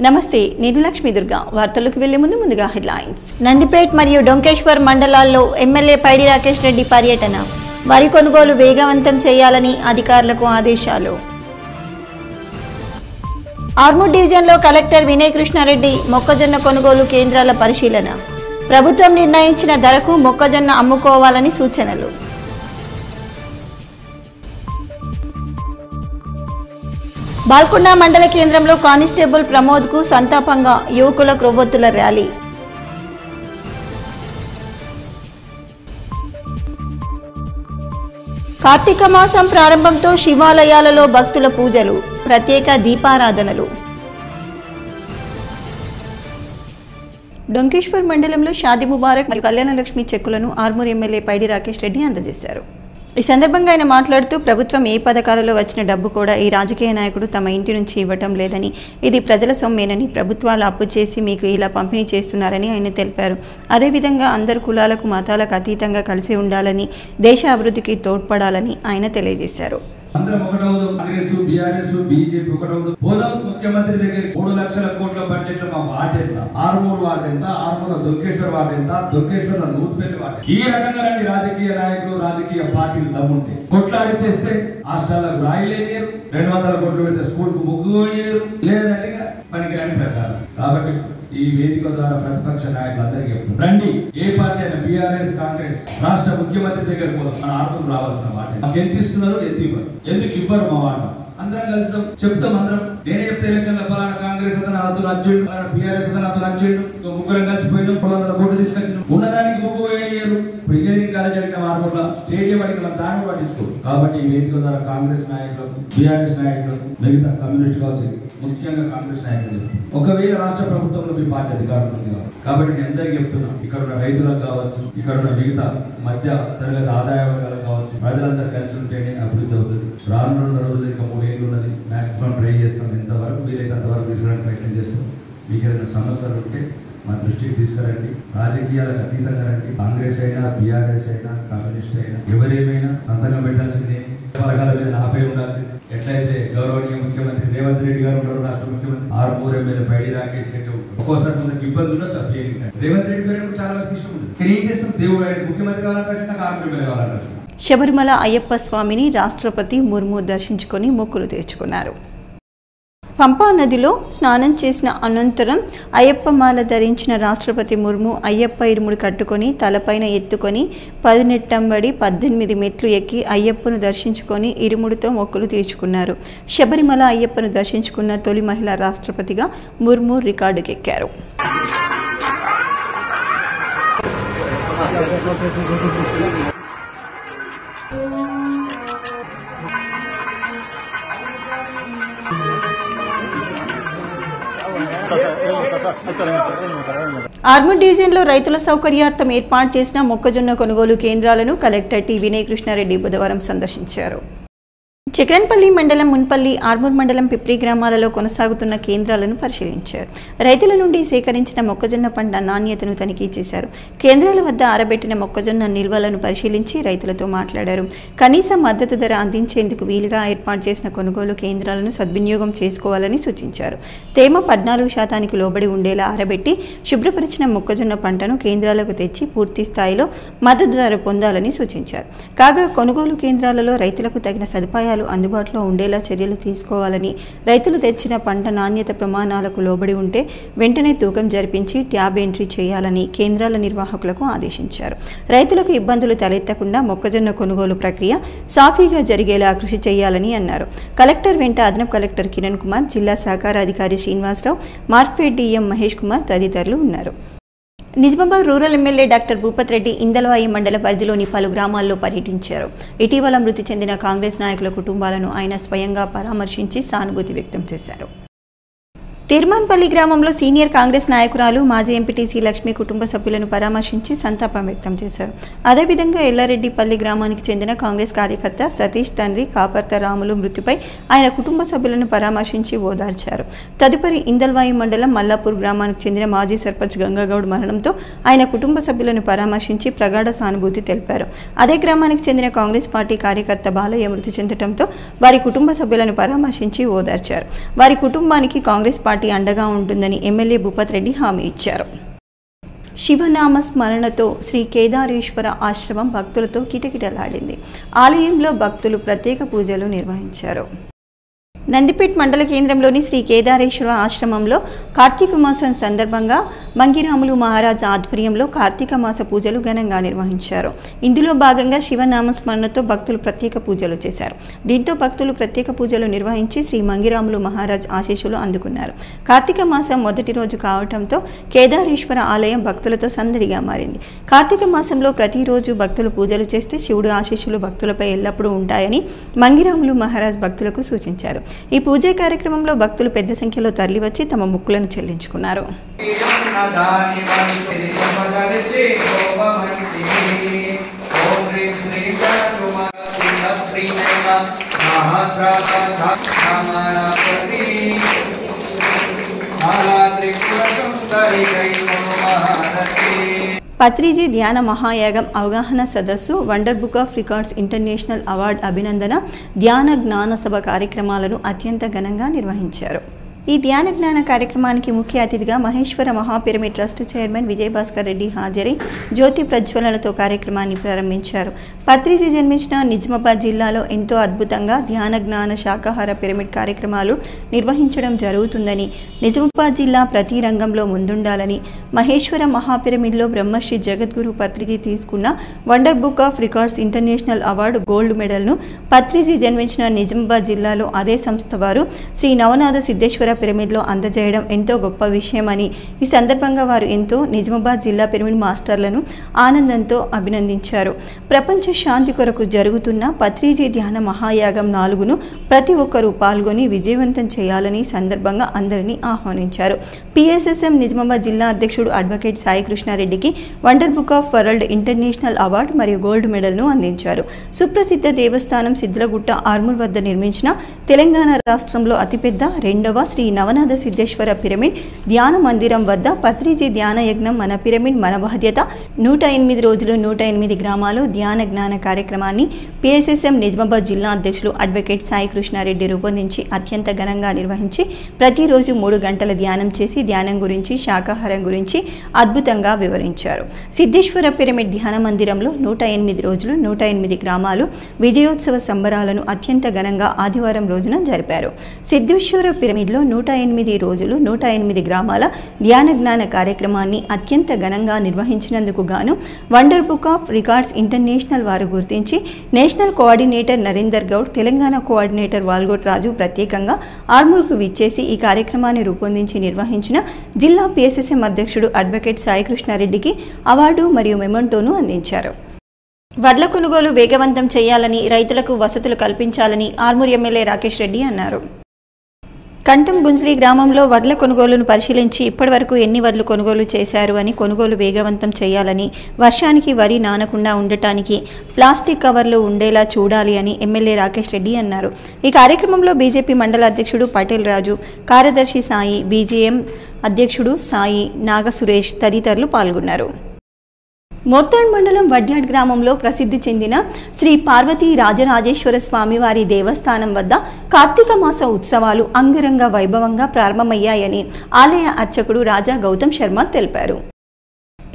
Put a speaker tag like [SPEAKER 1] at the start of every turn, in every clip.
[SPEAKER 1] నమస్తే, నేను లక్ష్మీ దుర్గా. వార్తలకు వెళ్లే ముందుగా హెడ్లైన్స్. నందిపేట్ మరియు డొంకేశ్వర్ మండలాల్లో ఎమ్మెల్యే పైడి రాకేష్ రెడ్డి పర్యటన. వరి కొనుగోలు వేగవంతం చేయాలని అధికారులకు ఆదేశాలు. ఆర్మూర్ డివిజన్లో కలెక్టర్ వినయ్ కృష్ణారెడ్డి మొక్కజొన్న కొనుగోలు కేంద్రాల పరిశీలన. ప్రభుత్వం నిర్ణయించిన ధరకు మొక్కజొన్న అమ్ముకోవాలని సూచనలు. బాల్కొండ మండల కేంద్రంలో కానిస్టేబుల్ ప్రమోద్కు సంతాపంగా యువకుల క్రొవ్వొత్తుల ర్యాలీ. కార్తీక మాసం ప్రారంభంతో శివాలయాలలో భక్తుల పూజలు, ప్రత్యేక దీపారాధనలు. డొంకేశ్వర్ మండలంలో షాదీ ముబారక్ మరియు కళ్యాణలక్ష్మి చెక్కులను ఆర్మూర్ ఎమ్మెల్యే పైడి రాకేష్ రెడ్డి అందజేశారు. ఈ సందర్భంగా ఆయన మాట్లాడుతూ ప్రభుత్వం ఏ పథకాలలో వచ్చిన డబ్బు కూడా ఈ రాజకీయ నాయకుడు తమ ఇంటి నుంచి ఇవ్వటం లేదని, ఇది ప్రజల సొమ్మేనని, ప్రభుత్వాలు అప్పు చేసి మీకు ఇలా పంపిణీ చేస్తున్నారని ఆయన తెలిపారు. అదేవిధంగా అందరు కులాలకు మతాలకు అతీతంగా కలిసి ఉండాలని, దేశ అభివృద్ధికి తోడ్పడాలని ఆయన తెలియజేశారు.
[SPEAKER 2] అందరం ఒకటవుదు, కాంగ్రెస్ బీఆర్ఎస్ బీజేపీ ఒకటవుదు. పోదాం ముఖ్యమంత్రి దగ్గర 3 లక్షల కోట్ల బడ్జెట్ మా వార్డు ఎంత, ఆర్మూర్ వార్డు ఎంత, ఆర్మూర్ దొంకేశ్వర్ వార్డు ఎంత, దొంకేశ్వర్ నూతిపల్లి వార్డు. ఈ రకంగా రాజకీయ నాయకులు రాజకీయ పార్టీలు దమ్ముంటే కొట్లాడి తెస్తే హాస్టళ్లకు రాయలేరు, 200 కోట్లు పెడితే స్కూల్ కు ముగ్గు పోయలేరు, లేదంటే పనికిరాని ప్రచారం. కాబట్టి ఈ వేదిక ద్వారా ప్రతిపక్ష నాయకులందరికీ రండి, ఏ పార్టీ అయినా బీఆర్ఎస్ కాంగ్రెస్ రాష్ట్ర ముఖ్యమంత్రి దగ్గర మన ఆర్మూర్ రావాల్సిన మాట. మాకు ఎంత ఇస్తున్నారు, ఎంత ఇవ్వరు, ఎందుకు ఇవ్వరు మా మాట అందరం కలిసి చెప్తాం. అందరం నేనే చెప్తే ఎలక్షన్ పలానా కాంగ్రెస్ అతను అతను నచ్చిండు, బీఆర్ఎస్ అతను అతను నచ్చిండు, ముగ్గురం కలిసిపోయినాం, 200 కోట్లు తీసుకొచ్చినాం, ఉన్నదానికి ముగ్గు వేయలేరు. ఇంజనీరింగ్ కాలేజ్ అడిగిన మార్పుల స్టేడియం అడిగిన దాన్ని పట్టించుకోరు. కాబట్టి ఈ వేదిక ద్వారా కాంగ్రెస్ నాయకులకు, బీఆర్ఎస్ నాయకులకు, మిగతా కమ్యూనిస్ట్ కావచ్చు, ముఖ్యంగా కాంగ్రెస్ నాయకులు, ఒకవేళ రాష్ట్ర ప్రభుత్వంలో మీ పార్టీ అధికారులు ఉంది కాబట్టి నేను అందరికీ చెప్తున్నా, ఇక్కడ ఉన్న రైతులకు కావచ్చు, ఇక్కడ ఉన్న మిగతా మధ్య తరగతి ఆదాయ వర్గాలకు కావచ్చు, ప్రజలందరూ కలిసి ఉంటేనే అభివృద్ధి అవుతుంది. రానున్న రోజులు ఇంకా 3 ఏళ్ళు ఉన్నది, మాక్సిమం ట్రై చేస్తాం, ఎంతవరకు వీలైతే అంతవరకు తీసుకురావడానికి ప్రయత్నం చేస్తాం. మీకు ఏదైనా సమస్యలు ఉంటే మా దృష్టికి తీసుకురండి, రాజకీయాలకు అతీతంగా రండి. కాంగ్రెస్ అయినా, బీఆర్ఎస్ అయినా, కమ్యూనిస్ట్ అయినా, ఎవరేమైనా సంతకం పెట్టాల్సిందే, పథకాల మీద నాపై ఉండాల్సింది. ఎట్లయితే గౌరవనీయ ముఖ్యమంత్రి రేవంత్ రెడ్డి గారు ఉన్నారు, రాష్ట్ర ముఖ్యమంత్రి, ఆర్మూర్ ఎమ్మెల్యే పైడి రాకేష్ రెడ్డి, ఒక్కోసారి మనకి ఇబ్బంది ఉన్నా చెప్పేది. రేవంత్ రెడ్డి గారు చాలా మంది ఇష్టం ఉంది, కానీ ఏం చేస్తాం, దేవుడు ఆయన ముఖ్యమంత్రి కావాలంటే నాకు ఆర్మూర్ ఎమ్మెల్యే కావాలంటారు.
[SPEAKER 1] శబరిమల అయ్యప్ప స్వామిని రాష్ట్రపతి ముర్ము దర్శించుకొని మొక్కులు తీర్చుకున్నారు. పంపా నదిలో స్నానం చేసిన అనంతరం అయ్యప్ప మాల ధరించిన రాష్ట్రపతి ముర్ము అయ్యప్ప ఇరుముడు కట్టుకొని తలపైన ఎత్తుకొని 10 నెట్టంబడి 18 మెట్లు ఎక్కి అయ్యప్పను దర్శించుకొని ఇరుముడితో మొక్కులు తీర్చుకున్నారు. శబరిమల అయ్యప్పను దర్శించుకున్న తొలి మహిళా రాష్ట్రపతిగా ముర్ము రికార్డుకెక్కారు. ఆర్మూర్ డివిజన్లో రైతుల సౌకర్యార్థం ఏర్పాటు చేసిన మొక్కజొన్న కొనుగోలు కేంద్రాలను కలెక్టర్ టి వినయ్ కృష్ణారెడ్డి బుధవారం సందర్శించారు. చక్రన్పల్లి మండలం, మున్పల్లి, ఆర్మూర్ మండలం, పిప్రి గ్రామాలలో కొనసాగుతున్న కేంద్రాలను పరిశీలించారు. రైతుల నుండి సేకరించిన మొక్కజొన్న పంట నాణ్యతను తనిఖీ చేశారు. కేంద్రాల వద్ద ఆరబెట్టిన మొక్కజొన్న నిల్వలను పరిశీలించి రైతులతో మాట్లాడారు. కనీస మద్దతు ధర అందించేందుకు వీలుగా ఏర్పాటు చేసిన కొనుగోలు కేంద్రాలను సద్వినియోగం చేసుకోవాలని సూచించారు. తేమ 14% లోబడి ఉండేలా ఆరబెట్టి శుభ్రపరిచిన మొక్కజొన్న పంటను కేంద్రాలకు తెచ్చి పూర్తి స్థాయిలో మద్దతు ధర పొందాలని సూచించారు. కాగా కొనుగోలు కేంద్రాలలో రైతులకు తగిన సదుపాయాలు అందుబాటులో ఉండేలా చర్యలు తీసుకోవాలని, రైతులు తెచ్చిన పంట నాణ్యత ప్రమాణాలకు లోబడి ఉంటే వెంటనే తూకం జరిపించి ట్యాబ్ ఎంట్రీ చేయాలని కేంద్రాల నిర్వాహకులకు ఆదేశించారు. రైతులకు ఇబ్బందులు తలెత్తకుండా మొక్కజొన్న కొనుగోలు ప్రక్రియ సాఫీగా జరిగేలా కృషి చేయాలని అన్నారు. కలెక్టర్ వెంట అదనపు కలెక్టర్ కిరణ్ కుమార్, జిల్లా సహకార అధికారి శ్రీనివాసరావు, మార్క్ఫెడ్ డిఎం మహేష్ కుమార్ తదితరులు ఉన్నారు. Nizamabad rural MLA doctor Bhupath Reddy Indalwai మండల పరిధిలోని పలు గ్రామాల్లో పర్యటించారు. ఇటీవల మృతి చెందిన కాంగ్రెస్ నాయకుల కుటుంబాలను ఆయన స్వయంగా పరామర్శించి సానుభూతి వ్యక్తం చేశారు. తిరుమన్పల్లి గ్రామంలో సీనియర్ కాంగ్రెస్ నాయకురాలు మాజీ ఎంపీటీసీ లక్ష్మి కుటుంబ సభ్యులను పరామర్శించి సంతాపం వ్యక్తం చేశారు. అదేవిధంగా ఎల్లారెడ్డిపల్లి గ్రామానికి చెందిన కాంగ్రెస్ కార్యకర్త సతీష్ తండ్రి కాపర్త రాములు మృతిపై ఆయన కుటుంబ సభ్యులను పరామర్శించి ఓదార్చారు. తదుపరి ఇందల్వాయి మండలం మల్లాపూర్ గ్రామానికి చెందిన మాజీ సర్పంచ్ గంగాగౌడ్ మరణంతో ఆయన కుటుంబ సభ్యులను పరామర్శించి ప్రగాఢ సానుభూతి తెలిపారు. అదే గ్రామానికి చెందిన కాంగ్రెస్ పార్టీ కార్యకర్త బాలయ్య మృతి చెందడంతో వారి కుటుంబ సభ్యులను పరామర్శించి ఓదార్చారు. వారి కుటుంబానికి కాంగ్రెస్ పార్టీ పార్టీ అండగా ఉంటుందని ఎమ్మెల్యే భూపత్ రెడ్డి హామీ ఇచ్చారు. శివనామ స్మరణతో శ్రీ కేదారేశ్వర ఆశ్రమం భక్తులతో కిటకిటలాడింది. ఆలయంలో భక్తులు ప్రత్యేక పూజలు నిర్వహించారు. నందిపేట్ మండల కేంద్రంలోని శ్రీ కేదారేశ్వర ఆశ్రమంలో కార్తీక మాసం సందర్భంగా మంగిరాములు మహారాజ్ ఆధ్వర్యంలో కార్తీక మాస పూజలు ఘనంగా నిర్వహించారు. ఇందులో భాగంగా శివనామ స్మరణతో భక్తులు ప్రత్యేక పూజలు చేశారు. దీంతో భక్తులు ప్రత్యేక పూజలు నిర్వహించి శ్రీ మంగిరాములు మహారాజ్ ఆశీస్సులు అందుకున్నారు. కార్తీక మాసం మొదటి రోజు కావడంతో కేదారేశ్వర ఆలయం భక్తులతో సందడిగా మారింది. కార్తీక మాసంలో ప్రతిరోజు భక్తులు పూజలు చేస్తూ శివుడు ఆశీస్సులు భక్తులపై ఎల్లప్పుడూ ఉంటాయని మంగిరాములు మహారాజ్ భక్తులకు సూచించారు. ఈ పూజా కార్యక్రమంలో భక్తులు పెద్ద సంఖ్యలో తరలివచ్చి తమ మొక్కులను చెల్లించుకున్నారు. పత్రిజీ ధ్యాన మహాయాగం అవగాహన సదస్సు, wonder Book of Records International award అభినందన, ధ్యాన జ్ఞాన సభ కార్యక్రమాలను అత్యంత ఘనంగా నిర్వహించారు. ఈ ధ్యాన జ్ఞాన కార్యక్రమానికి ముఖ్య అతిథిగా మహేశ్వర మహాపిరమిడ్ ట్రస్ట్ చైర్మన్ విజయభాస్కర్ రెడ్డి హాజరై జ్యోతి ప్రజ్వలనతో కార్యక్రమాన్ని ప్రారంభించారు. పత్రిజీ జన్మించిన నిజామాబాద్ జిల్లాలో ఎంతో అద్భుతంగా ధ్యాన జ్ఞాన శాకాహార పిరమిడ్ కార్యక్రమాలు నిర్వహించడం జరుగుతుందని, నిజామాబాద్ జిల్లా ప్రతి రంగంలో ముందుండాలని, మహేశ్వర మహాపిరమిడ్లో బ్రహ్మశ్రీ జగద్గురు పత్రిజీ తీసుకున్న Wonder Book of Records International award gold మెడల్ను పత్రిజీ జన్మించిన నిజామాబాద్ జిల్లాలో అదే సంస్థ వారు శ్రీ నవనాథ సిద్ధేశ్వర పిరమిడ్లో అందజేయడం ఎంతో గొప్ప విషయమని, ఈ సందర్భంగా వారు ఎంతో నిజామాబాద్ జిల్లా పిరమిడ్ మాస్టర్లను ఆనందంతో అభినందించారు. ప్రపంచ శాంతి కొరకు జరుగుతున్న పత్రిజీ ధ్యాన మహాయాగం 4ను ప్రతి ఒక్కరూ పాల్గొని విజయవంతం చేయాలని సందర్భంగా అందరినీ ఆహ్వానించారు. పిఎస్ఎస్ఎం నిజామాబాద్ జిల్లా అధ్యక్షుడు అడ్వకేట్ సాయి కృష్ణారెడ్డికి Wonder Book of World International award మరియు గోల్డ్ మెడల్ను అందించారు. సుప్రసిద్ధ దేవస్థానం సిద్లగుట్ట ఆర్మూర్ వద్ద నిర్మించిన తెలంగాణ రాష్ట్రంలో అతిపెద్ద రెండవ శ్రీ నవనాథ సిద్ధేశ్వర పిరమిడ్ ధ్యాన మందిరం వద్ద పత్రిజీ ధ్యాన యజ్ఞం మన పిరమిడ్ మన బాధ్యత 108 రోజులు 108 గ్రామాలు ధ్యాన జ్ఞాన కార్యక్రమాన్ని పిఎస్ఎస్ఎం నిజామాబాద్ జిల్లా అధ్యక్షులు అడ్వకేట్ సాయి కృష్ణారెడ్డి రూపొందించి అత్యంత ఘనంగా నిర్వహించి ప్రతిరోజు 3 గంటల ధ్యానం చేసి ధ్యానం గురించి శాకాహారం గురించి అద్భుతంగా వివరించారు. సిద్ధేశ్వర పిరమిడ్ ధ్యాన మందిరంలో 108 రోజులు 108 గ్రామాలు విజయోత్సవ సంబరాలను అత్యంత ఘనంగా ఆదివారం రోజున జరిపారు. సిద్ధేశ్వర పిరమిడ్లో 108 రోజులు 108 గ్రామాల ధ్యాన జ్ఞాన కార్యక్రమాన్ని అత్యంత ఘనంగా నిర్వహించినందుకు గాను Wonder Book of Records International వారు గుర్తించి national coordinator Narender Goud, Telangana coordinator Walgot Raju ప్రత్యేకంగా ఆర్మూర్కు విచ్చేసి ఈ కార్యక్రమాన్ని రూపొందించి నిర్వహించిన జిల్లా పిఎస్ఎస్ఎం అధ్యక్షుడు అడ్వకేట్ సాయి కృష్ణారెడ్డికి అవార్డు మరియు మెమంటోను అందించారు. వడ్ల కొనుగోలు వేగవంతం చేయాలని, రైతులకు వసతులు కల్పించాలని ఆర్మూర్ ఎమ్మెల్యే రాకేష్ రెడ్డి అన్నారు. కంటం గుంజ్లీ గ్రామంలో వడ్ల కొనుగోలును పరిశీలించి ఇప్పటివరకు ఎన్ని వడ్లు కొనుగోలు చేశారు అని, కొనుగోలు వేగవంతం చేయాలని, వర్షానికి వరి నానకుండా ఉండటానికి ప్లాస్టిక్ కవర్లు ఉండేలా చూడాలి అని ఎమ్మెల్యే రాకేష్ రెడ్డి అన్నారు. ఈ కార్యక్రమంలో బీజేపీ మండల అధ్యక్షుడు పటేల్ రాజు, కార్యదర్శి సాయి, బీజేఎం అధ్యక్షుడు సాయి, నాగ సురేష్ తదితరులు పాల్గొన్నారు. మోర్తాడ్ మండలం వడ్యాడ్ గ్రామంలో ప్రసిద్ధి చెందిన శ్రీ పార్వతీ రాజరాజేశ్వర స్వామివారి దేవస్థానం వద్ద కార్తీక మాస ఉత్సవాలు అంగరంగ వైభవంగా ప్రారంభమయ్యాయని ఆలయ అర్చకుడు రాజా గౌతమ్ శర్మ తెలిపారు.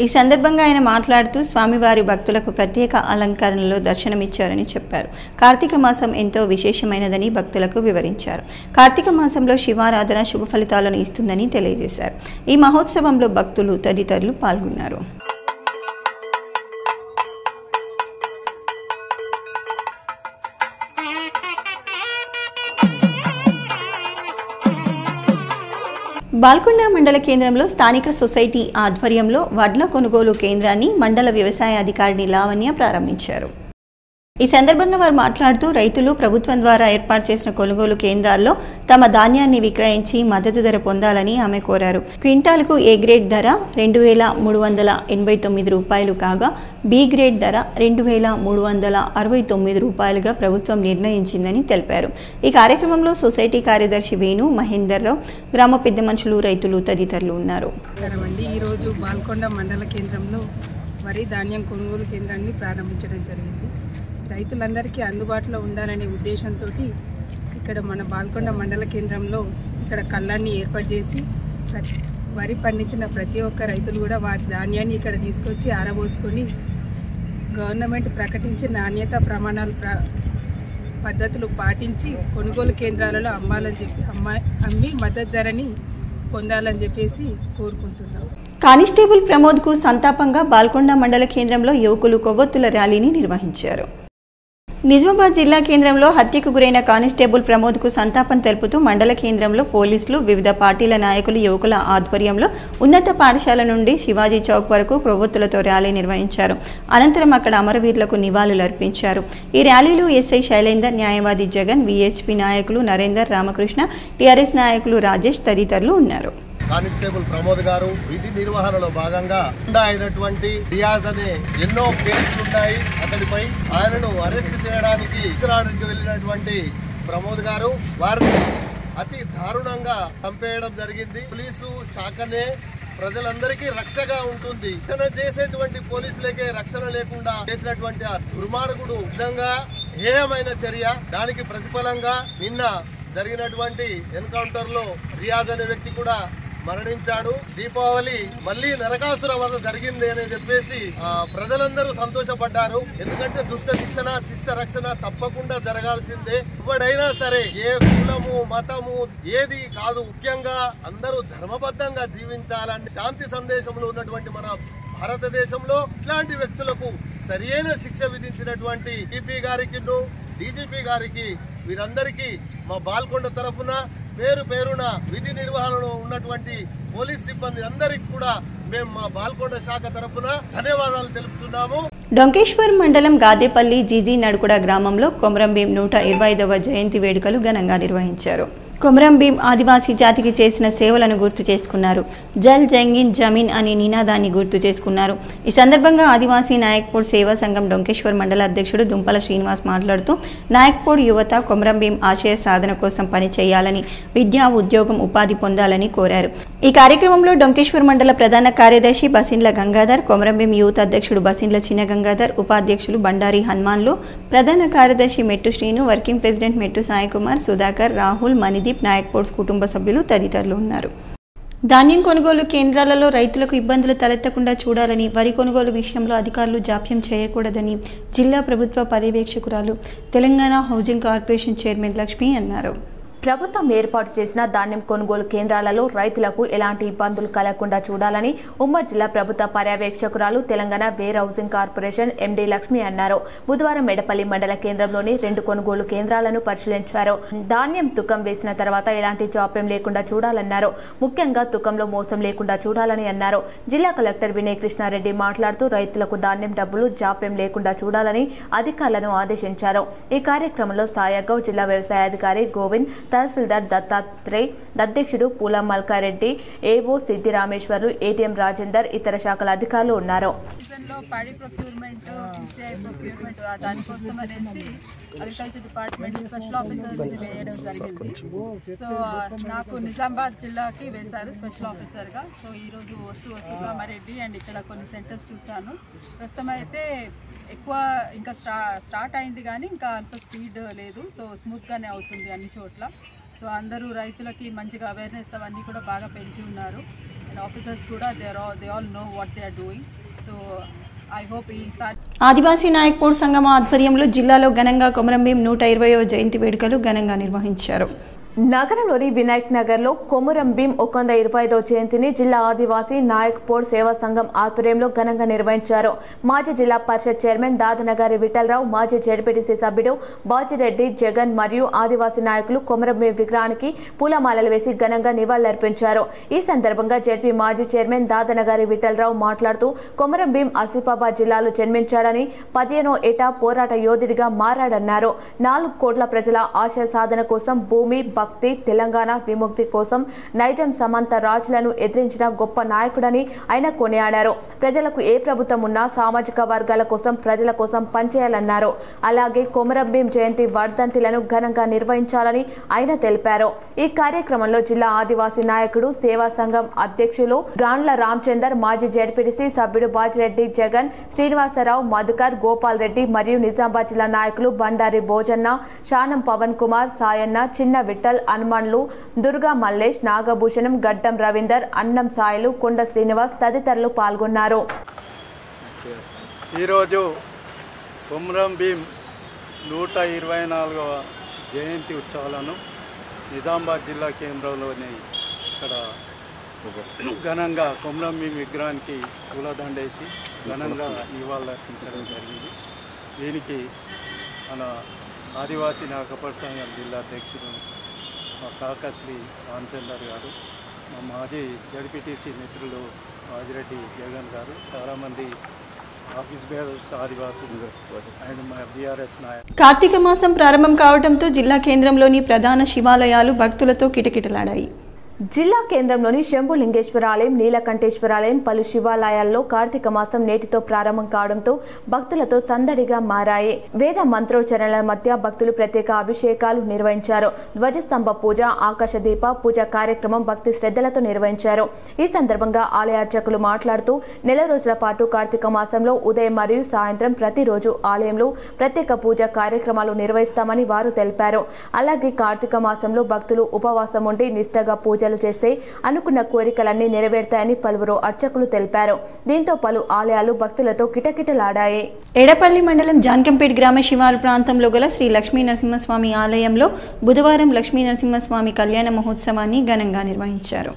[SPEAKER 1] ఈ సందర్భంగా ఆయన మాట్లాడుతూ స్వామివారి భక్తులకు ప్రత్యేక అలంకరణలో దర్శనమిచ్చారని చెప్పారు. కార్తీక మాసం ఎంతో విశేషమైనదని భక్తులకు వివరించారు. కార్తీక మాసంలో శివారాధన శుభ ఫలితాలను ఇస్తుందని తెలియజేశారు. ఈ మహోత్సవంలో భక్తులు తదితరులు పాల్గొన్నారు. బాల్కొండ మండల కేంద్రంలో స్థానిక సొసైటీ ఆధ్వర్యంలో వడ్ల కొనుగోలు కేంద్రాన్ని మండల వ్యవసాయ అధికారిని లావణ్య ప్రారంభించారు. ఈ సందర్భంగా వారు మాట్లాడుతూ రైతులు ప్రభుత్వం ద్వారా ఏర్పాటు చేసిన కొనుగోలు కేంద్రాల్లో తమ ధాన్యాన్ని విక్రయించి మద్దతు ధర పొందాలని ఆమె కోరారు. క్వింటాల్కు ఏ గ్రేడ్ ధర 2389 రూపాయలు కాగా బి గ్రేడ్ ధర 2369 రూపాయలుగా ప్రభుత్వం నిర్ణయించిందని తెలిపారు. ఈ కార్యక్రమంలో సొసైటీ కార్యదర్శి వేణు, మహేందర్ రావు, గ్రామ పెద్ద మనుషులు, రైతులు తదితరులు ఉన్నారు.
[SPEAKER 3] ఈరోజు బాల్కొండ మండల కేంద్రంలో వరి ధాన్యం కొనుగోలు కేంద్రాన్ని ప్రారంభించడం జరిగింది. రైతులందరికీ అందుబాటులో ఉండాలనే ఉద్దేశంతో ఇక్కడ మన బాల్కొండ మండల కేంద్రంలో ఇక్కడ కళ్ళాన్ని ఏర్పాటు చేసి వరి పండించిన ప్రతి ఒక్క రైతులు కూడా వారి ధాన్యాన్ని ఇక్కడ తీసుకొచ్చి ఆరబోసుకొని గవర్నమెంట్ ప్రకటించిన నాణ్యత ప్రమాణాలు పద్ధతులు పాటించి కొనుగోలు కేంద్రాలలో అమ్మి మద్దతు ధరని పొందాలని చెప్పేసి కోరుకుంటున్నాం.
[SPEAKER 1] కానిస్టేబుల్ ప్రమోద్కు సంతాపంగా బాల్కొండ మండల కేంద్రంలో యువకులు కొవ్వొత్తుల ర్యాలీని నిర్వహించారు. నిజామాబాద్ జిల్లా కేంద్రంలో హత్యకు గురైన కానిస్టేబుల్ ప్రమోద్కు సంతాపం తెలుపుతూ మండల కేంద్రంలో పోలీసులు, వివిధ పార్టీల నాయకులు, యువకుల ఆధ్వర్యంలో ఉన్నత పాఠశాల నుండి శివాజీ చౌక్ వరకు కొవ్వొత్తులతో ర్యాలీ నిర్వహించారు. అనంతరం అక్కడ అమరవీరులకు నివాళులర్పించారు. ఈ ర్యాలీలో ఎస్ఐ శైలేందర్, న్యాయవాది జగన్, విహెచ్పి నాయకులు నరేందర్, రామకృష్ణ, టీఆర్ఎస్ నాయకులు రాజేష్ తదితరులు ఉన్నారు.
[SPEAKER 4] కానిస్టేబుల్ ప్రమోద్ గారు విధి నిర్వహణలో భాగంగా అయినటువంటి రియాజ్ అనే ఎన్నో కేసులున్నాయి అతడిపై. ఆయనను అరెస్ట్ చేయడానికి ఉత్తరానికి వెళ్ళినటువంటి ప్రమోద్ గారు వారిని అతి దారుణంగా చంపేయడం జరిగింది. పోలీసు శాఖనే ప్రజలందరికీ రక్షగా ఉంటుంది. రక్షణ చేసేటువంటి పోలీసులకే రక్షణ లేకుండా చేసినటువంటి ఆ దుర్మార్గుడు నిజంగా హేయమైన చర్య. దానికి ప్రతిఫలంగా నిన్న జరిగినటువంటి ఎన్కౌంటర్ లో రియాజ్ అనే వ్యక్తి కూడా మరణించాడు. దీపావళి మళ్ళీ నరకాసుర వధ జరిగింది అని చెప్పేసి ప్రజలందరూ సంతోషపడ్డారు. ఎందుకంటే దుష్ట శిక్షణ, శిష్ట రక్షణ తప్పకుండా జరగాల్సిందే. ఎవడైనా సరే ఏ కులము, మతము ఏది కాదు, ముఖ్యంగా అందరూ ధర్మబద్ధంగా జీవించాలని శాంతి సందేశంలో ఉన్నటువంటి మన భారతదేశంలో ఇట్లాంటి వ్యక్తులకు సరియైన శిక్ష విధించినటువంటి డిపి గారికి, డీజీపీ గారికి, వీరందరికీ మా బాల్కొండ తరఫున పేరు పేరున విధి నిర్వహణలో ఉన్నటువంటి పోలీస్ సిబ్బంది అందరికి కూడా మేము మా బాల్కొండ శాఖ తరఫున ధన్యవాదాలు తెలుపుతున్నాము.
[SPEAKER 1] డొంకేశ్వర్ మండలం గాదేపల్లి జీజీ నడుకుడ గ్రామంలో కొమరం భీం 125వ జయంతి వేడుకలు ఘనంగా నిర్వహించారు. కొమరం భీం ఆదివాసీ జాతికి చేసిన సేవలను గుర్తు చేసుకున్నారు. జల్ జంగిన్ జమీన్ అనే నినాదాన్ని గుర్తు చేసుకున్నారు. ఈ సందర్భంగా ఆదివాసీ నాయక్పూర్ సేవా సంఘం డొంకేశ్వర్ మండల అధ్యక్షుడు దుంపల శ్రీనివాస్ మాట్లాడుతూ నాయక్పూర్ యువత కొమరం భీం ఆశయ సాధన కోసం పనిచేయాలని, విద్యా, ఉద్యోగం, ఉపాధి పొందాలని కోరారు. ఈ కార్యక్రమంలో డొంకేశ్వర్ మండల ప్రధాన కార్యదర్శి బసిన్ల గంగాధర్, కొమరం భీం యూత్ అధ్యక్షుడు బసిన్ల చిన్న గంగాధర్, ఉపాధ్యక్షులు బండారి హనుమాన్లు, ప్రధాన కార్యదర్శి మెట్టు శ్రీను, వర్కింగ్ ప్రెసిడెంట్ మెట్టు సాయికుమార్, సుధాకర్, రాహుల్, మణిదీప్, నాయక్పూర్ కుటుంబ సభ్యులు తదితరులు ఉన్నారు. ధాన్యం కొనుగోలు కేంద్రాలలో రైతులకు ఇబ్బందులు తలెత్తకుండా చూడాలని, వరి కొనుగోలు విషయంలో అధికారులు జాప్యం చేయకూడదని జిల్లా ప్రభుత్వ పర్యవేక్షకురాలు, Telangana housing corporation chairman Lakshmi అన్నారు.
[SPEAKER 5] ప్రభుత్వం ఏర్పాటు చేసిన ధాన్యం కొనుగోలు కేంద్రాలలో రైతులకు ఎలాంటి ఇబ్బందులు కలగకుండా చూడాలని ఉమ్మడి జిల్లా ప్రభుత్వ పర్యవేక్షకురాలు, Telangana warehousing corporation MD Lakshmi అన్నారు. బుధవారం మెడపల్లి మండల కేంద్రంలోని 2 కొనుగోలు కేంద్రాలను పరిశీలించారు. ధాన్యం తూకం వేసిన తర్వాత ఎలాంటి జాప్యం లేకుండా చూడాలన్నారు. ముఖ్యంగా తూకంలో మోసం లేకుండా చూడాలని అన్నారు. జిల్లా కలెక్టర్ వినయ్ కృష్ణారెడ్డి మాట్లాడుతూ రైతులకు ధాన్యం డబ్బులు జాప్యం లేకుండా చూడాలని అధికారులను ఆదేశించారు. ఈ కార్యక్రమంలో సాయగౌడ్, జిల్లా వ్యవసాయ అధికారి గోవింద్, తహసీల్దార్ దత్తాత్రేయ్, అధ్యక్షుడు పూల మల్కారెడ్డి, ఏవో సిద్ధి రామేశ్వరు, ఏటీఎం రాజేందర్, ఇతర శాఖల అధికారులు ఉన్నారు.
[SPEAKER 3] పాడి ప్రొక్యూర్మెంట్, సిసిఐ ప్రొక్యూర్మెంట్ దానికోసం అనేసి అగ్రికల్చర్ డిపార్ట్మెంట్ స్పెషల్ ఆఫీసర్స్ వేయడం జరిగింది. సో నాకు నిజామాబాద్ జిల్లాకి వేశారు స్పెషల్ ఆఫీసర్గా. సో ఈరోజు వస్తూ కామారెడ్డి అండ్ ఇక్కడ కొన్ని సెంటర్స్ చూశాను. ప్రస్తుతం అయితే ఎక్కువ ఇంకా స్టార్ట్ అయింది కానీ ఇంకా అంత స్పీడ్ లేదు. సో స్మూత్గానే అవుతుంది అన్ని చోట్ల. సో అందరూ రైతులకి మంచిగా అవేర్నెస్ అవన్నీ కూడా బాగా పెంచి ఉన్నారు. అండ్ ఆఫీసర్స్ కూడా they all know what they are doing. So I hope ఈసారి
[SPEAKER 1] ఆదివాసీ నాయక్పూర్ సంఘం ఆధ్వర్యంలో జిల్లాలో ఘనంగా కొమరం భీం 120వ జయంతి వేడుకలు ఘనంగా నిర్వహించారు.
[SPEAKER 5] నగరంలోని వినాయక్ నగర్లో కొమరం భీం 125వ జయంతిని జిల్లా ఆదివాసీ నాయక్పూర్ సేవా సంఘం ఆధ్వర్యంలో ఘనంగా నిర్వహించారు. మాజీ జిల్లా పరిషత్ చైర్మన్ దాదనగారి విఠలరావు, మాజీ జెడ్పీటీసీ సభ్యుడు బాజిరెడ్డి జగన్ మరియు ఆదివాసీ నాయకులు కొమరం భీం విగ్రహానికి పూలమాలలు వేసి ఘనంగా నివాళులర్పించారు. ఈ సందర్భంగా జెడ్పీ మాజీ చైర్మన్ దాదనగారి విఠలరావు మాట్లాడుతూ కొమరం భీం ఆసిఫాబాద్ జిల్లాలో జన్మించాడని, 15వ ఏటా పోరాట యోధుడిగా మారాడన్నారు. 4 కోట్ల ప్రజల ఆశయ సాధన కోసం భూమి, దేశభక్తి తెలంగాణ విముక్తి కోసం నైజాం సమంత రాజులను ఎదిరించిన గొప్ప నాయకుడని ఆయన కొనియాడారు. ప్రజలకు ఏ ప్రభుత్వం ఉన్నా సామాజిక వర్గాల కోసం ప్రజల కోసం పనిచేయాలన్నారు. అలాగే కొమరం భీం జయంతి వర్ధంతిలను ఘనంగా నిర్వహించాలని ఆయన తెలిపారు. ఈ కార్యక్రమంలో జిల్లా ఆదివాసీ నాయకుడు సేవా సంఘం అధ్యక్షులు గాండ్ల రామచందర్, మాజీ జడ్పీటీసీ సభ్యుడు బాజిరెడ్డి జగన్, శ్రీనివాసరావు, మధుకర్, గోపాల్ రెడ్డి మరియు నిజామాబాద్ జిల్లా నాయకులు బండారి భోజన్న, శానం పవన్ కుమార్, సాయన్న, చిన్న విఠల్, హనుమాన్లు, దుర్గా మల్లేష్, నాగభూషణం, గడ్డం రవీందర్, అన్నం సాయిలు, కొండ శ్రీనివాస్ తదితరులు పాల్గొన్నారు.
[SPEAKER 6] ఈరోజు కొమరం భీం 124వ జయంతి ఉత్సవాలను నిజామాబాద్ జిల్లా కేంద్రంలోని ఇక్కడ ఘనంగా కొమరం భీం విగ్రహానికి పూలదండేసి ఘనంగా నివాళులర్పించడం జరిగింది. దీనికి మన ఆదివాసీ నాయకపర సంఘం జిల్లా అధ్యక్షుడు మా కాకశ్రీ రామచందర్ గారు, మా మాజీ జడ్పీటీసీ మిత్రులు బాజిరెడ్డి జగన్ గారు, చాలామంది ఆఫీస్ బేరర్స్ ఆదివాసీలు అండ్ మా బీఆర్ఎస్ నాయకులు.
[SPEAKER 1] కార్తీక మాసం ప్రారంభం కావడంతో జిల్లా కేంద్రంలోని ప్రధాన శివాలయాలు భక్తులతో కిటకిటలాడాయి.
[SPEAKER 5] జిల్లా కేంద్రంలోని శంభులింగేశ్వరాలయం, నీలకంఠేశ్వరాలయం, పలు శివాలయాల్లో కార్తీక మాసం నేటితో ప్రారంభం కావడంతో భక్తులతో సందడిగా మారాయి. వేద మంత్రోచ్చరణల మధ్య భక్తులు ప్రత్యేక అభిషేకాలు నిర్వహించారు. ధ్వజస్తంభ పూజ, ఆకాశ దీప పూజ కార్యక్రమం భక్తి శ్రద్ధలతో నిర్వహించారు. ఈ సందర్భంగా ఆలయ అర్చకులు మాట్లాడుతూ నెల రోజుల పాటు కార్తీక మాసంలో ఉదయం మరియు సాయంత్రం ప్రతిరోజు ఆలయంలో ప్రత్యేక పూజ కార్యక్రమాలు నిర్వహిస్తామని వారు తెలిపారు. అలాగే కార్తీక మాసంలో భక్తులు ఉపవాసం ఉండి నిష్ఠగా పూజలు చేస్తే అనుకున్న కోరికలన్నీ నెరవేరుతాయని పలువురు అర్చకులు తెలిపారు. దీంతో పలు ఆలయాలు భక్తులతో కిటకిటలాడాయి.
[SPEAKER 1] ఎడపల్లి మండలం జాన్కంపేట్ గ్రామ శివారు ప్రాంతంలో గల శ్రీ లక్ష్మీ నరసింహస్వామి ఆలయంలో బుధవారం లక్ష్మీ నరసింహస్వామి కళ్యాణ మహోత్సవాన్ని ఘనంగా నిర్వహించారు.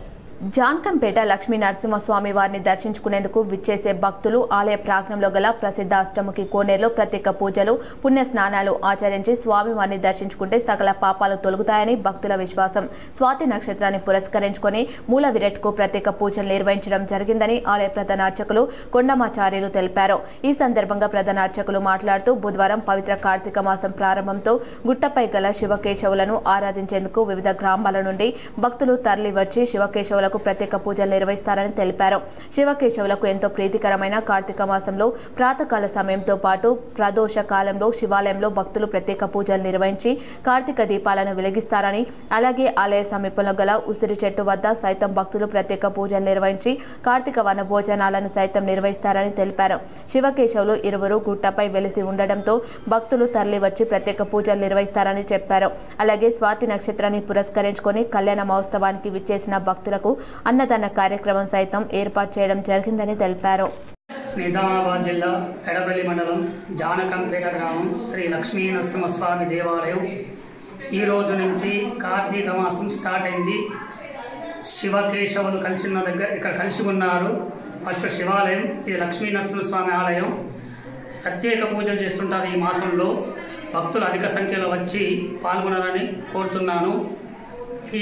[SPEAKER 5] జాన్కంపేట లక్ష్మీ నరసింహస్వామి వారిని దర్శించుకునేందుకు విచ్చేసే భక్తులు ఆలయ ప్రాంగణంలో గల ప్రసిద్ధ అష్టముఖి కోనేరులో ప్రత్యేక పూజలు, పుణ్య స్నానాలు ఆచరించి స్వామివారిని దర్శించుకుంటే సకల పాపాలు తొలగుతాయని భక్తుల విశ్వాసం. స్వాతి నక్షత్రాన్ని పురస్కరించుకొని మూల విరట్కు ప్రత్యేక పూజలు నిర్వహించడం జరిగిందని ఆలయ ప్రధాన అర్చకులు కొండమాచార్యులు తెలిపారు. ఈ సందర్భంగా ప్రధాన అర్చకులు మాట్లాడుతూ బుధవారం పవిత్ర కార్తీక మాసం ప్రారంభంతో గుట్టపై గల శివకేశవులను ఆరాధించేందుకు వివిధ గ్రామాల నుండి భక్తులు తరలివచ్చి శివకేశవుల ప్రత్యేక పూజలు నిర్వహిస్తారని తెలిపారు. శివకేశవులకు ఎంతో ప్రీతికరమైన కార్తీక మాసంలో ప్రాతకాల సమయంతో పాటు ప్రదోష కాలంలో శివాలయంలో భక్తులు ప్రత్యేక పూజలు నిర్వహించి కార్తీక దీపాలను వెలిగిస్తారని, అలాగే ఆలయ సమీపంలో గల ఉసిరి చెట్టు వద్ద సైతం భక్తులు ప్రత్యేక పూజలు నిర్వహించి కార్తీక వన భోజనాలను సైతం నిర్వహిస్తారని తెలిపారు. శివకేశవులు ఇరువురు గుట్టపై వెలిసి ఉండడంతో భక్తులు తరలివచ్చి ప్రత్యేక పూజలు నిర్వహిస్తారని చెప్పారు. అలాగే స్వాతి నక్షత్రాన్ని పురస్కరించుకొని కళ్యాణ మహోత్సవానికి విచ్చేసిన భక్తులకు అన్నదాన కార్యక్రమం సైతం ఏర్పాటు చేయడం జరిగిందని తెలిపారు.
[SPEAKER 7] నిజామాబాద్ జిల్లా ఎడపల్లి మండలం జానకంపేట గ్రామం శ్రీ లక్ష్మీ నరసింహస్వామి దేవాలయం ఈ రోజు నుంచి కార్తీక మాసం స్టార్ట్ అయింది. శివకేశవులు కలిసిన దగ్గర ఇక్కడ కలిసి ఉన్నారు. ఫస్ట్ శివాలయం, ఇది లక్ష్మీ నరసింహస్వామి ఆలయం. ప్రత్యేక పూజలు చేస్తుంటారు. ఈ మాసంలో భక్తులు అధిక సంఖ్యలో వచ్చి పాల్గొనాలని కోరుతున్నాను.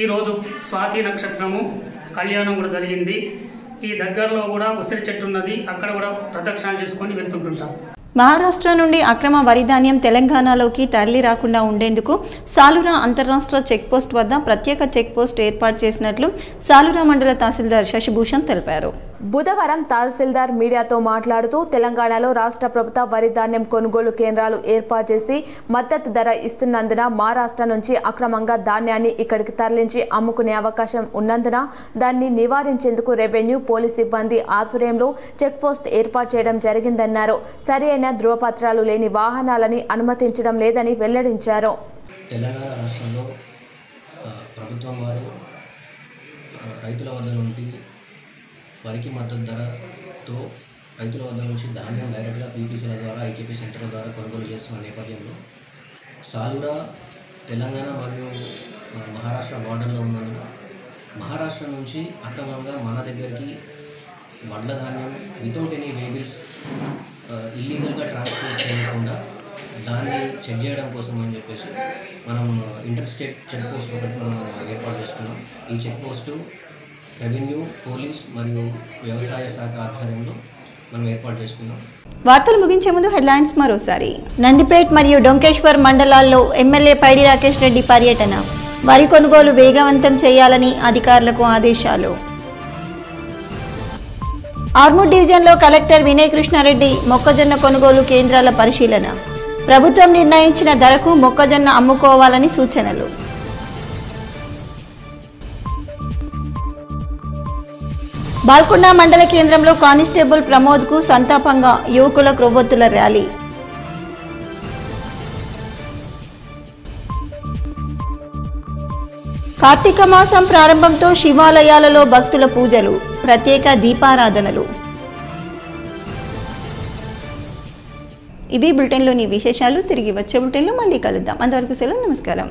[SPEAKER 7] ఈరోజు స్వాతి నక్షత్రము కళ్యాణం కూడా జరిగింది. ఈ దగ్గరలో కూడా ఉసిరి చెట్టు ఉన్నది, అక్కడ కూడా ప్రదక్షిణ చేసుకొని వెళ్తుంటుంటాం.
[SPEAKER 1] మహారాష్ట్ర నుండి అక్రమ వరి ధాన్యం తెలంగాణలోకి తరలి రాకుండా ఉండేందుకు సాలురా అంతర్రాష్ట్ర చెక్పోస్ట్ వద్ద ప్రత్యేక చెక్పోస్ట్ ఏర్పాటు చేసినట్లు సాలురా మండల తహసీల్దార్ శశిభూషణ్ తెలిపారు.
[SPEAKER 5] బుధవారం తహసీల్దార్ మీడియాతో మాట్లాడుతూ తెలంగాణలో రాష్ట్ర ప్రభుత్వ వరి ధాన్యం కొనుగోలు కేంద్రాలు ఏర్పాటు చేసి మద్దతు ధర ఇస్తున్నందున మహారాష్ట్ర నుంచి అక్రమంగా ధాన్యాన్ని ఇక్కడికి తరలించి అమ్ముకునే అవకాశం ఉన్నందున దాన్ని నివారించేందుకు రెవెన్యూ, పోలీస్ సిబ్బంది ఆధ్వర్యంలో చెక్పోస్ట్ ఏర్పాటు చేయడం జరిగిందన్నారు. సరైన ధృవపత్రాలు లేని వాహనాలని అనుమతించడం లేదని వెల్లడించారు.
[SPEAKER 8] తెలంగాణ రాష్ట్రంలో ప్రభుత్వం వారు రైతుల వద్ద నుండి వరికి మద్దతు ధరతో రైతుల వద్ద నుంచి ధాన్యం డైరెక్ట్గా పీపీసీల ద్వారా, ఐకేపీ సెంటర్ల ద్వారా కొనుగోలు చేస్తున్న నేపథ్యంలో సాలురా తెలంగాణ మరియు మహారాష్ట్ర బార్డర్లో ఉన్నందున మహారాష్ట్ర నుంచి అక్రమంగా మన దగ్గరికి వడ్ల ధాన్యం వితౌట్ ఎనీ వేబిల్స్ ఇల్లీగల్గా ట్రాన్స్పోర్ట్ చేయకుండా దాన్ని చెక్ చేయడం కోసం అని చెప్పేసి మనం ఇంటర్ స్టేట్ చెక్ పోస్ట్ ఒకటి మనం ఏర్పాటు చేసుకున్నాం. ఈ చెక్ పోస్టు రెవెన్యూ, పోలీస్ మరియు వ్యవసాయ శాఖ ఆధ్వర్యంలో మనం ఏర్పాటు చేసుకున్నాం.
[SPEAKER 1] వార్తలు ముగించే ముందు హెడ్లైన్స్ మరోసారి. నందిపేట్ మరియు డొంకేశ్వర్ మండలాల్లో ఎమ్మెల్యే పైడి రాకేష్ రెడ్డి పర్యటన. వరి కొనుగోలు వేగవంతం చేయాలని అధికారులకు ఆదేశాలు. ఆర్మూర్ డివిజన్లో కలెక్టర్ వినయ్ కృష్ణారెడ్డి మొక్కజొన్న కొనుగోలు కేంద్రాల పరిశీలన. ప్రభుత్వం నిర్ణయించిన ధరకు మొక్కజొన్న అమ్ముకోవాలని సూచనలు. బాల్కొండ మండల కేంద్రంలో కానిస్టేబుల్ ప్రమోద్కు సంతాపంగా యువకుల క్రొవ్వొత్తుల ర్యాలీ. కార్తీక మాసం ప్రారంభంతో శివాలయాలలో భక్తుల పూజలు, ప్రత్యేక దీపారాధనలు. ఇవి బులెటిన్లోని విశేషాలు. తిరిగి వచ్చే బులెటిన్లో మళ్ళీ కలుద్దాం. అంతవరకు సెలవు. నమస్కారం.